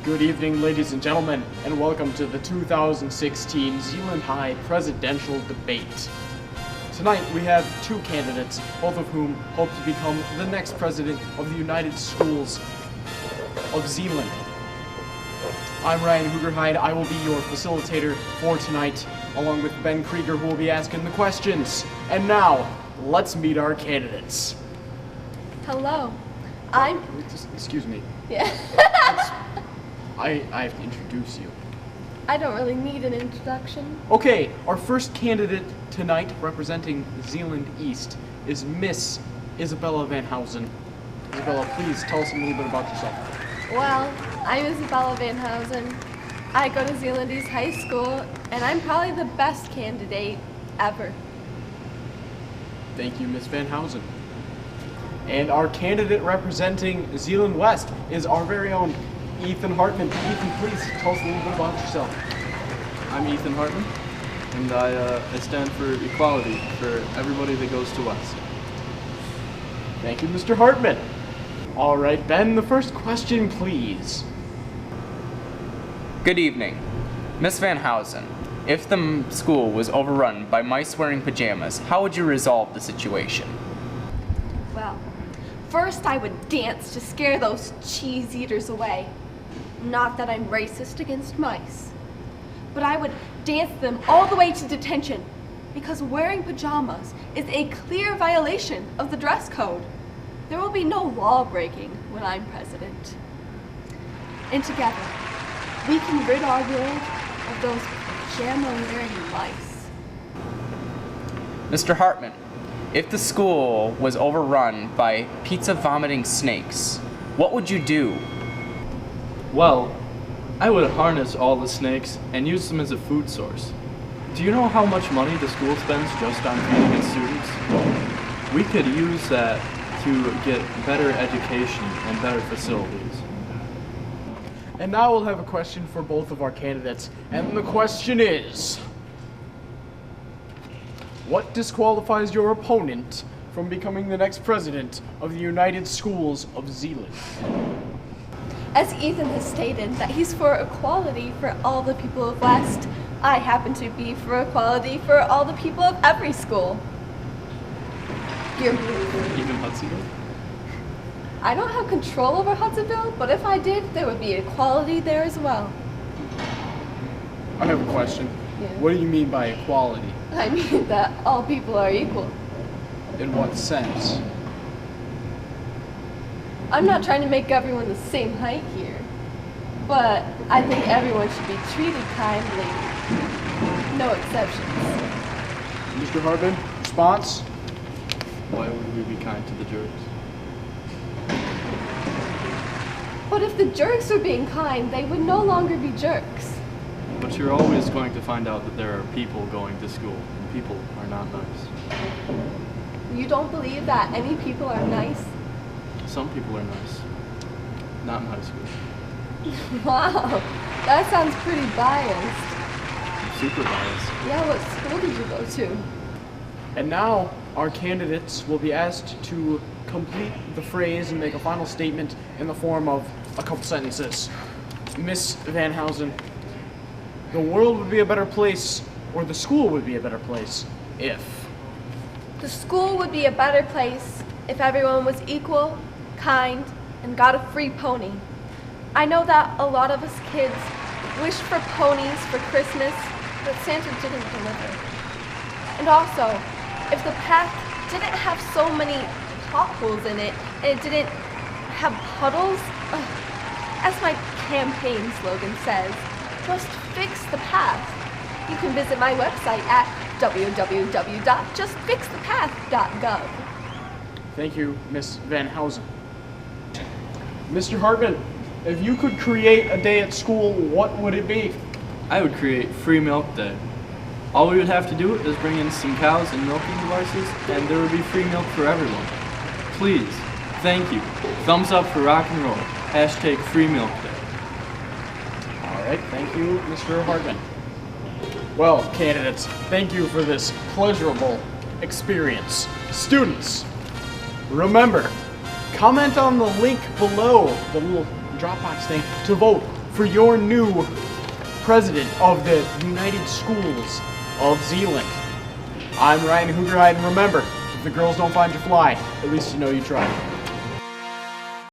Good evening, ladies and gentlemen, and welcome to the 2016 Zeeland High Presidential Debate. Tonight we have two candidates, both of whom hope to become the next president of the United Schools of Zeeland. I'm Ryan Hoogerheide. I will be your facilitator for tonight, along with Ben Krieger, who will be asking the questions. And now, let's meet our candidates. Hello, Excuse me. Yeah. I have to introduce you. I don't really need an introduction. Okay, our first candidate tonight, representing Zeeland East, is Miss Isabella Van Housen. Isabella, please tell us a little bit about yourself. Well, I'm Isabella Van Housen. I go to Zeeland East High School, and I'm probably the best candidate ever. Thank you, Miss Van Housen. And our candidate representing Zeeland West is our very own Ethan Hartman. Ethan, please tell us a little bit about yourself. I'm Ethan Hartman, and I stand for equality for everybody that goes to West. Thank you, Mr. Hartman. All right, Ben, the first question, please. Good evening. Miss Van Housen, if the school was overrun by mice wearing pajamas, how would you resolve the situation? Well, first I would dance to scare those cheese eaters away. Not that I'm racist against mice, but I would dance them all the way to detention because wearing pajamas is a clear violation of the dress code. There will be no law breaking when I'm president. And together, we can rid our world of those pajama-wearing mice. Mr. Hartman, if the school was overrun by pizza-vomiting snakes, what would you do? Well, I would harness all the snakes and use them as a food source. Do you know how much money the school spends just on feeding its students? We could use that to get better education and better facilities. And now we'll have a question for both of our candidates. And the question is, what disqualifies your opponent from becoming the next president of the United Schools of Zeeland? As Ethan has stated that he's for equality for all the people of West, I happen to be for equality for all the people of every school. You're Even Hudsonville? I don't have control over Hudsonville, but if I did, there would be equality there as well. I have a question. Yeah. What do you mean by equality? I mean that all people are equal. In what sense? I'm not trying to make everyone the same height here, but I think everyone should be treated kindly. No exceptions. Mr. Hartman, response? Why would we be kind to the jerks? But if the jerks were being kind, they would no longer be jerks. But you're always going to find out that there are people going to school, and people are not nice. You don't believe that any people are nice? Some people are nice. Not in high school. Wow, that sounds pretty biased. Super biased. Yeah, what school did you go to? And now our candidates will be asked to complete the phrase and make a final statement in the form of a couple sentences. Miss Van Housen, the world would be a better place, or the school would be a better place, if... The school would be a better place if everyone was equal, kind, and got a free pony. I know that a lot of us kids wish for ponies for Christmas, but Santa didn't deliver. And also, if the path didn't have so many potholes in it, and it didn't have puddles, as my campaign slogan says, just fix the path. You can visit my website at www.justfixthepath.gov. Thank you, Miss Van Housen. Mr. Hartman, if you could create a day at school, what would it be? I would create free milk day. All we would have to do is bring in some cows and milking devices, and there would be free milk for everyone. Please, thank you. Thumbs up for rock and roll. Hashtag free milk day. All right, thank you, Mr. Hartman. Well, candidates, thank you for this pleasurable experience. Students, remember, comment on the link below, the little Dropbox thing, to vote for for your new president of the United Schools of Zealand. I'm Ryan Hoogerheide, and remember, if the girls don't find you fly, at least you know you tried.